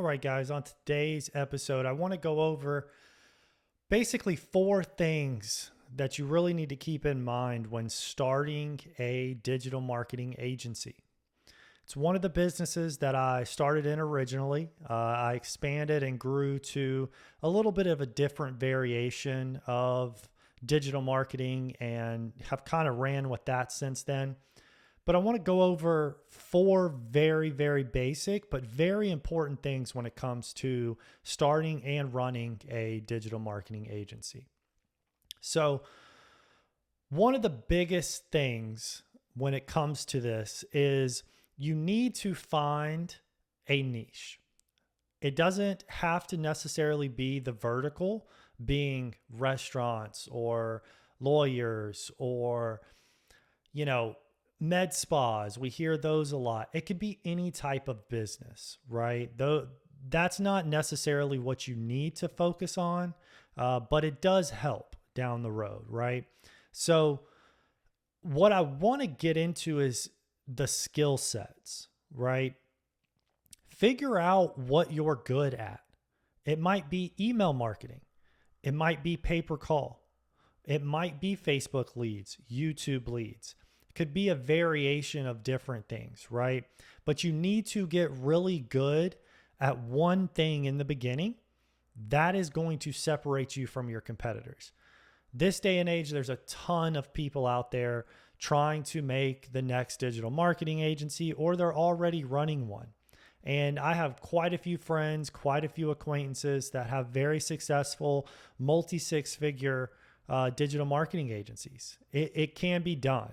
All right, guys, on today's episode, I want to go over basically 4 things that you really need to keep in mind when starting a digital marketing agency. It's one of the businesses that I started in originally. I expanded and grew to a little bit of a different variation of digital marketing and have kind of ran with that since then. But I want to go over 4 very, very basic, but very important things when it comes to starting and running a digital marketing agency. So, one of the biggest things when it comes to this is you need to find a niche. It doesn't have to necessarily be the vertical, being restaurants or lawyers or, med spas. We hear those a lot. It could be any type of business, right? Though that's not necessarily what you need to focus on, but it does help down the road, right? So what I want to get into is the skill sets, right? Figure out what you're good at. It might be email marketing. It might be pay-per-call. It might be Facebook leads, YouTube leads. It could be a variation of different things, right? But you need to get really good at one thing in the beginning. That is going to separate you from your competitors. This day and age, there's a ton of people out there trying to make the next digital marketing agency, or they're already running one. And I have quite a few friends, quite a few acquaintances that have very successful multi-6-figure digital marketing agencies. It can be done,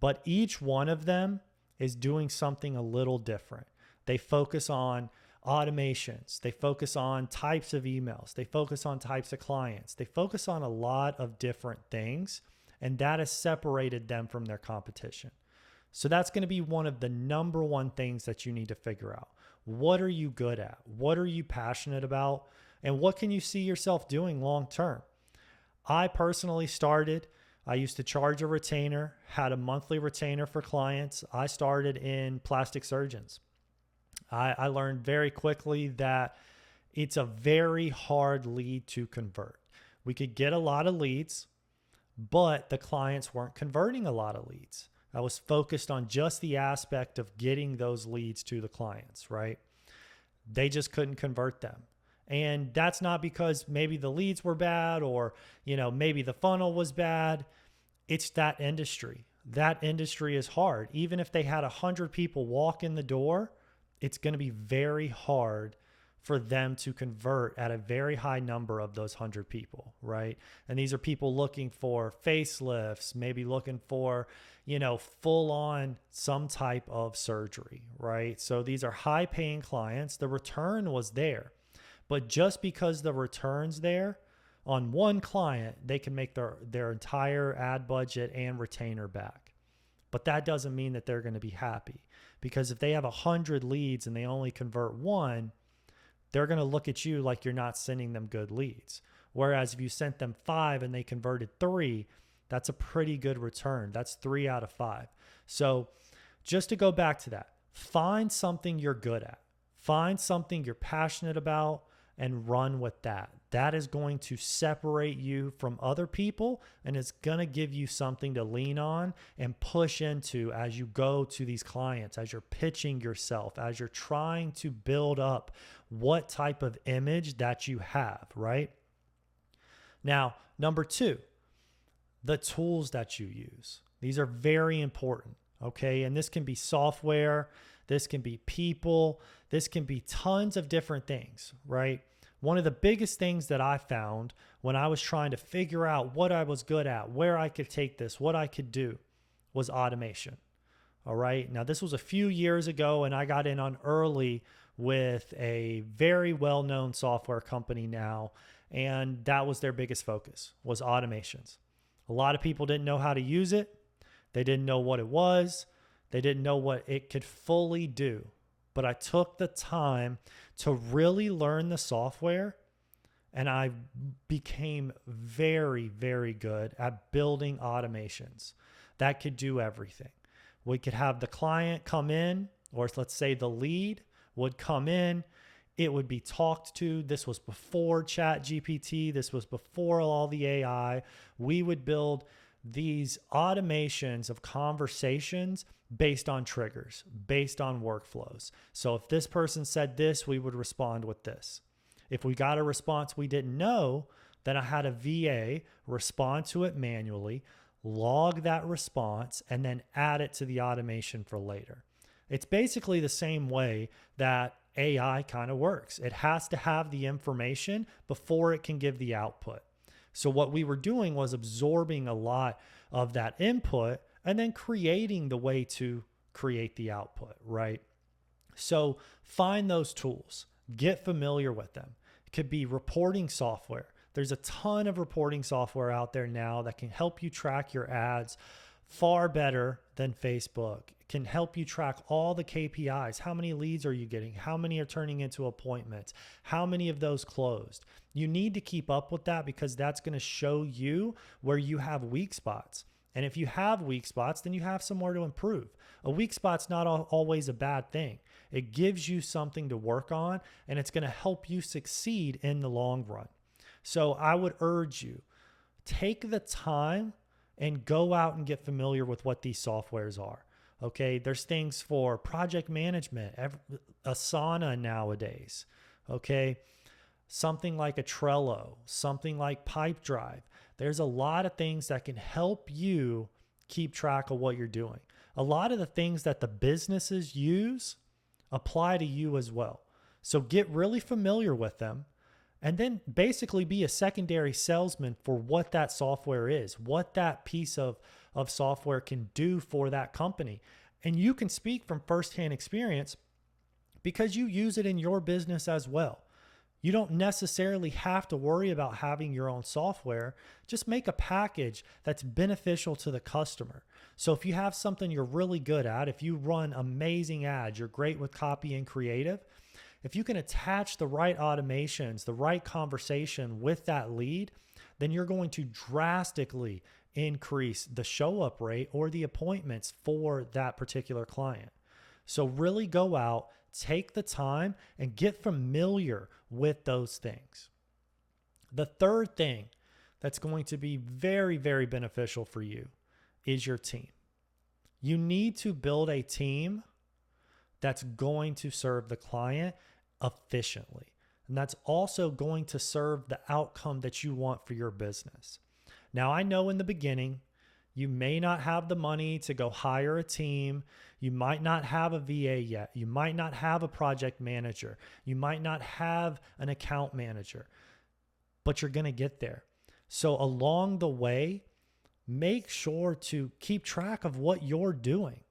but each one of them is doing something a little different. They focus on automations. They focus on types of emails. They focus on types of clients. They focus on a lot of different things, and that has separated them from their competition. So that's going to be one of the number one things that you need to figure out. What are you good at? What are you passionate about? And what can you see yourself doing long term? I personally I used to charge a retainer, had a monthly retainer for clients. I started in plastic surgeons. I learned very quickly that it's a very hard lead to convert. We could get a lot of leads, but the clients weren't converting a lot of leads. I was focused on just the aspect of getting those leads to the clients, right? They just couldn't convert them. And that's not because maybe the leads were bad or, maybe the funnel was bad. It's that industry. That industry is hard. Even if they had 100 people walk in the door, it's going to be very hard for them to convert at a very high number of those 100 people, right? And these are people looking for facelifts, maybe looking for, full on some type of surgery, right? So these are high paying clients. The return was there, but just because the return's there on one client, they can make their entire ad budget and retainer back. But that doesn't mean that they're going to be happy, because if they have 100 leads and they only convert one, they're going to look at you like you're not sending them good leads. Whereas if you sent them 5 and they converted 3, that's a pretty good return. That's 3 out of 5. So just to go back to that, find something you're good at. Find something you're passionate about and run with that. That is going to separate you from other people, and it's going to give you something to lean on and push into as you go to these clients, as you're pitching yourself, as you're trying to build up what type of image that you have, right? Now, number 2, the tools that you use. These are very important, okay? And this can be software, this can be people, this can be tons of different things, right? One of the biggest things that I found when I was trying to figure out what I was good at, where I could take this, what I could do, was automation. All right. Now, this was a few years ago, and I got in on early with a very well-known software company now, and that was their biggest focus, was automations. A lot of people didn't know how to use it. They didn't know what it was. They didn't know what it could fully do. But I took the time to really learn the software, and I became very, very good at building automations that could do everything. We could have the client come in, or let's say the lead would come in It would be talked to. This was before Chat GPT. This was before all the AI. We would build these automations of conversations based on triggers, based on workflows. So if this person said this, we would respond with this. If we got a response we didn't know, then I had a VA respond to it manually, log that response, and then add it to the automation for later. It's basically the same way that AI kind of works. It has to have the information before it can give the output. So what we were doing was absorbing a lot of that input and then creating the way to create the output, right? So find those tools, get familiar with them. It could be reporting software. There's a ton of reporting software out there now that can help you track your ads far better than Facebook. It can help you track all the KPIs. How many leads are you getting? How many are turning into appointments? How many of those closed? You need to keep up with that because that's going to show you where you have weak spots. And if you have weak spots, then you have somewhere to improve. A weak spot's not always a bad thing. It gives you something to work on, and it's going to help you succeed in the long run. So I would urge you, take the time and go out and get familiar with what these softwares are. Okay, there's things for project management, Asana nowadays. Okay, something like a Trello, something like Pipedrive. There's a lot of things that can help you keep track of what you're doing. A lot of the things that the businesses use apply to you as well. So get really familiar with them. And then basically be a secondary salesman for what that software is, what that piece of software can do for that company. And you can speak from firsthand experience because you use it in your business as well. You don't necessarily have to worry about having your own software. Just make a package that's beneficial to the customer. So if you have something you're really good at, if you run amazing ads, you're great with copy and creative, if you can attach the right automations, the right conversation with that lead, then you're going to drastically increase the show up rate or the appointments for that particular client. So really go out, take the time, and get familiar with those things. The third thing that's going to be very, very beneficial for you is your team. You need to build a team that's going to serve the client efficiently. And that's also going to serve the outcome that you want for your business. Now, I know in the beginning, you may not have the money to go hire a team. You might not have a VA yet. You might not have a project manager. You might not have an account manager, but you're going to get there. So along the way, make sure to keep track of what you're doing.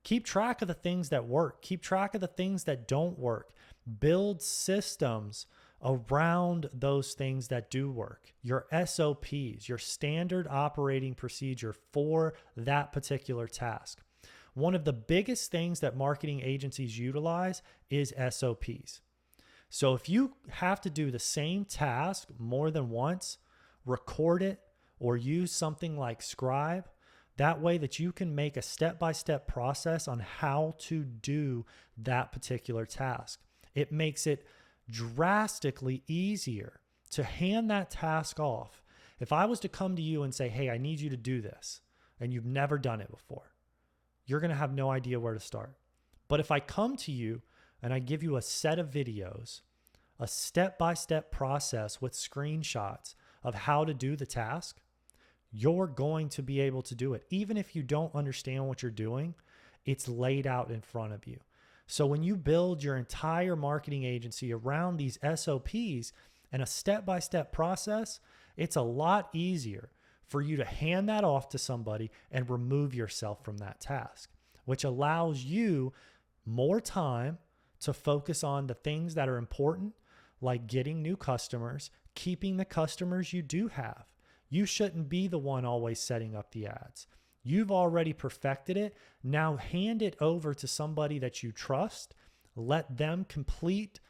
Keep track of the things that work. Keep track of the things that don't work. Build systems around those things that do work. Your SOPs, your standard operating procedure for that particular task. One of the biggest things that marketing agencies utilize is SOPs. So if you have to do the same task more than once, record it or use something like Scribe. That way that you can make a step-by-step process on how to do that particular task. It makes it drastically easier to hand that task off. If I was to come to you and say, hey, I need you to do this, and you've never done it before, you're going to have no idea where to start. But if I come to you and I give you a set of videos, a step-by-step process with screenshots of how to do the task, you're going to be able to do it. Even if you don't understand what you're doing, it's laid out in front of you. So when you build your entire marketing agency around these SOPs and a step-by-step process, it's a lot easier for you to hand that off to somebody and remove yourself from that task, which allows you more time to focus on the things that are important, like getting new customers, keeping the customers you do have. You shouldn't be the one always setting up the ads. You've already perfected it. Now hand it over to somebody that you trust. Let them complete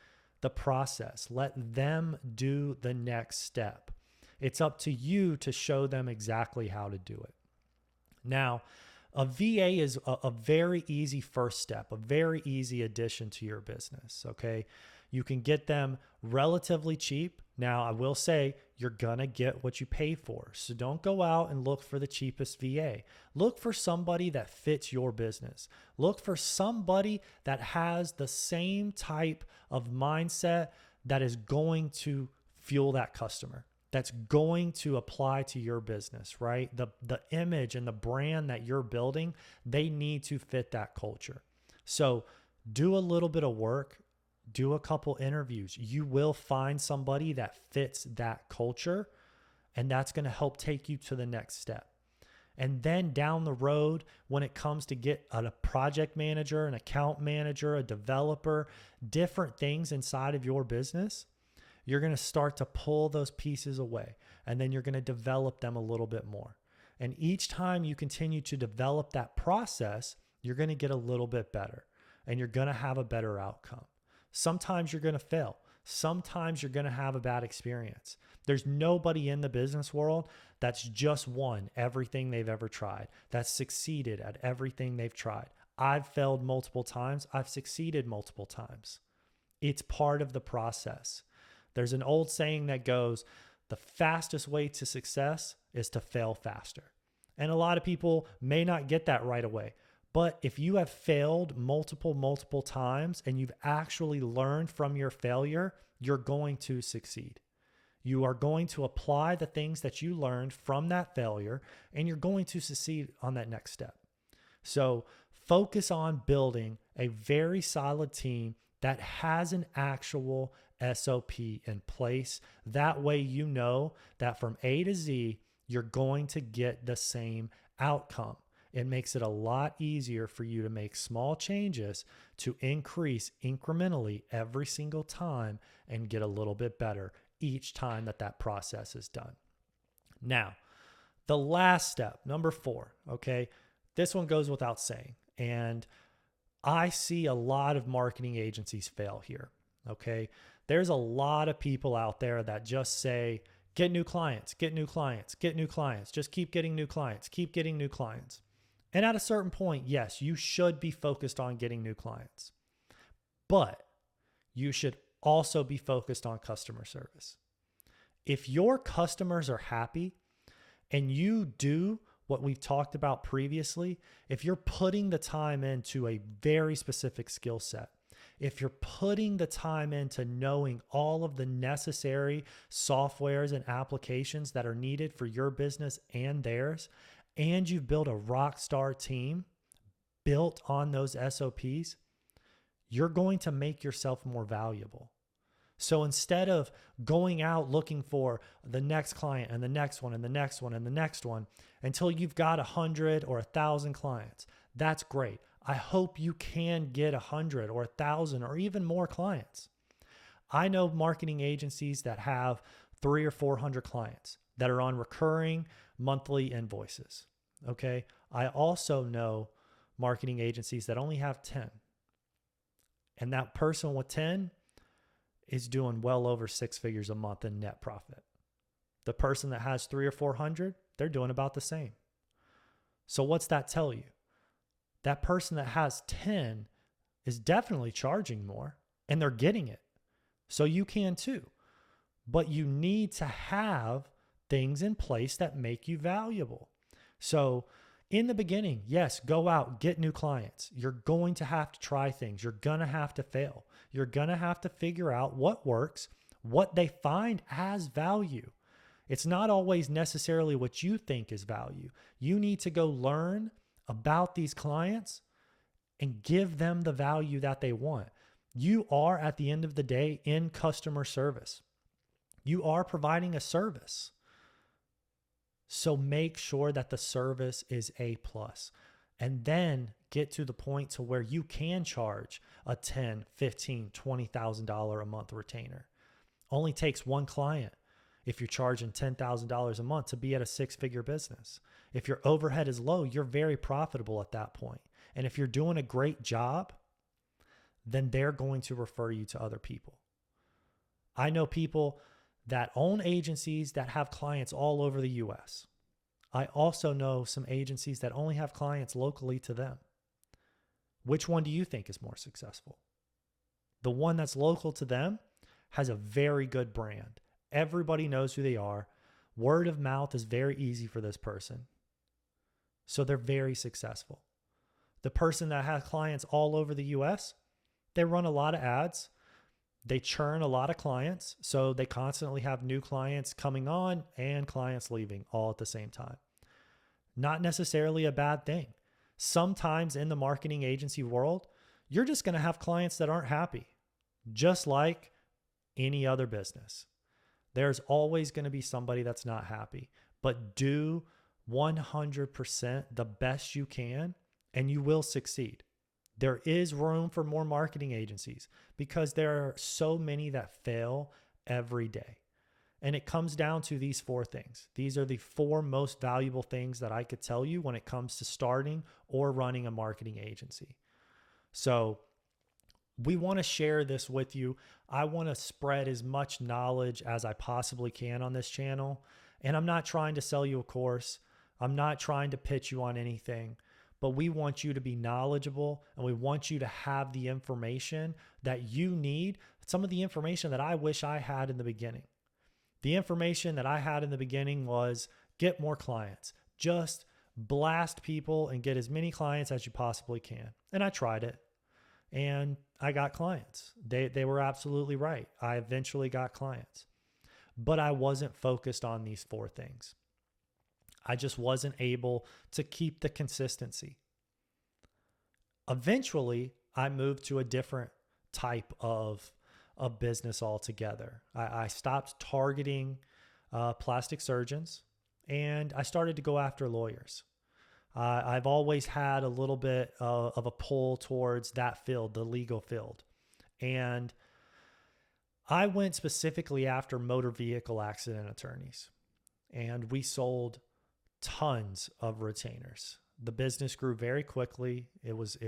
the process. Let them do the next step. It's up to you to show them exactly how to do it. Now, a VA is a very easy first step, a very easy addition to your business, okay? You can get them relatively cheap. Now, I will say you're going to get what you pay for. So don't go out and look for the cheapest VA. Look for somebody that fits your business. Look for somebody that has the same type of mindset that is going to fuel that customer, that's going to apply to your business, right? The image and the brand that you're building, they need to fit that culture. So do a little bit of work, do a couple interviews. You will find somebody that fits that culture, and that's going to help take you to the next step. And then down the road, when it comes to get a project manager, an account manager, a developer, different things inside of your business, you're going to start to pull those pieces away, and then you're going to develop them a little bit more. And each time you continue to develop that process, you're going to get a little bit better, and you're going to have a better outcome. Sometimes you're going to fail. Sometimes you're going to have a bad experience. There's nobody in the business world that's just won everything they've ever tried, that's succeeded at everything they've tried. I've failed multiple times. I've succeeded multiple times. It's part of the process. There's an old saying that goes, the fastest way to success is to fail faster. And a lot of people may not get that right away. But if you have failed multiple times and you've actually learned from your failure, you're going to succeed. You are going to apply the things that you learned from that failure, and you're going to succeed on that next step. So focus on building a very solid team that has an actual SOP in place. That way you know that from A to Z, you're going to get the same outcome. It makes it a lot easier for you to make small changes to increase incrementally every single time and get a little bit better each time that process is done. Now, the last step, number 4, okay? This one goes without saying. And I see a lot of marketing agencies fail here, okay? There's a lot of people out there that just say, get new clients, get new clients, get new clients. Just keep getting new clients, keep getting new clients. And at a certain point, yes, you should be focused on getting new clients, but you should also be focused on customer service. If your customers are happy and you do what we've talked about previously, if you're putting the time into a very specific skill set, if you're putting the time into knowing all of the necessary softwares and applications that are needed for your business and theirs, and you've built a rock star team built on those SOPs, you're going to make yourself more valuable. So instead of going out looking for the next client and the next one and the next one and the next one until you've got 100 or 1,000 clients, that's great. I hope you can get 100 or 1,000 or even more clients. I know marketing agencies that have 300 or 400 clients that are on recurring monthly invoices. Okay. I also know marketing agencies that only have 10. And that person with 10 is doing well over 6 figures a month in net profit. The person that has 300 or 400, they're doing about the same. So what's that tell you? That person that has 10 is definitely charging more, and they're getting it. So you can too. But you need to have things in place that make you valuable. So in the beginning, yes, go out, get new clients. You're going to have to try things. You're going to have to fail. You're going to have to figure out what works, what they find as value. It's not always necessarily what you think is value. You need to go learn about these clients and give them the value that they want. You are, at the end of the day, in customer service. You are providing a service. So make sure that the service is A+, and then get to the point to where you can charge a $10,000, $15,000, $20,000 a month retainer. Only takes one client if you're charging $10,000 a month to be at a 6-figure business. If your overhead is low, you're very profitable at that point. And if you're doing a great job, then they're going to refer you to other people. I know people that own agencies that have clients all over the US. I also know some agencies that only have clients locally to them. Which one do you think is more successful? The one that's local to them has a very good brand. Everybody knows who they are. Word of mouth is very easy for this person. So they're very successful. The person that has clients all over the US, they run a lot of ads. They churn a lot of clients. So they constantly have new clients coming on and clients leaving all at the same time. Not necessarily a bad thing. Sometimes in the marketing agency world, you're just going to have clients that aren't happy, just like any other business. There's always going to be somebody that's not happy, but do 100% the best you can and you will succeed. There is room for more marketing agencies because there are so many that fail every day. And it comes down to these 4 things. These are the 4 most valuable things that I could tell you when it comes to starting or running a marketing agency. So we want to share this with you. I want to spread as much knowledge as I possibly can on this channel. And I'm not trying to sell you a course. I'm not trying to pitch you on anything. But we want you to be knowledgeable and we want you to have the information that you need. Some of the information that I wish I had in the beginning. The information that I had in the beginning was get more clients. Just blast people and get as many clients as you possibly can. And I tried it and I got clients. They were absolutely right. I eventually got clients, but I wasn't focused on these 4 things. I just wasn't able to keep the consistency. Eventually, I moved to a different type of business altogether. I stopped targeting plastic surgeons and I started to go after lawyers. I've always had a little bit of a pull towards that field, the legal field. And I went specifically after motor vehicle accident attorneys and we sold tons of retainers. The business grew very quickly. It was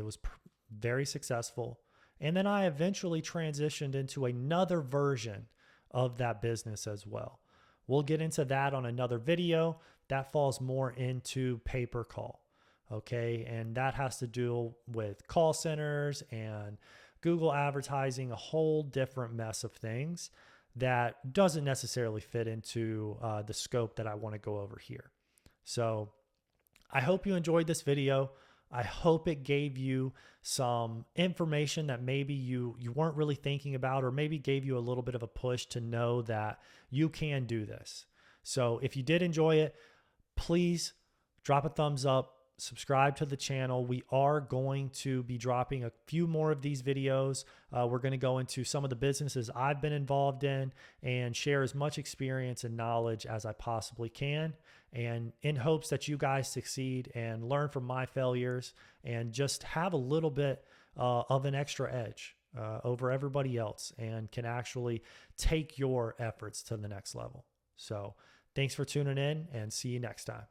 very successful. And then I eventually transitioned into another version of that business as well. We'll get into that on another video. That falls more into pay-per-call. Okay. And that has to do with call centers and Google advertising, a whole different mess of things that doesn't necessarily fit into the scope that I want to go over here. So I hope you enjoyed this video. I hope it gave you some information that maybe you weren't really thinking about, or maybe gave you a little bit of a push to know that you can do this. So if you did enjoy it, please drop a thumbs up, subscribe to the channel. We are going to be dropping a few more of these videos. We're going to go into some of the businesses I've been involved in and share as much experience and knowledge as I possibly can, and in hopes that you guys succeed and learn from my failures and just have a little bit of an extra edge over everybody else and can actually take your efforts to the next level. So thanks for tuning in and see you next time.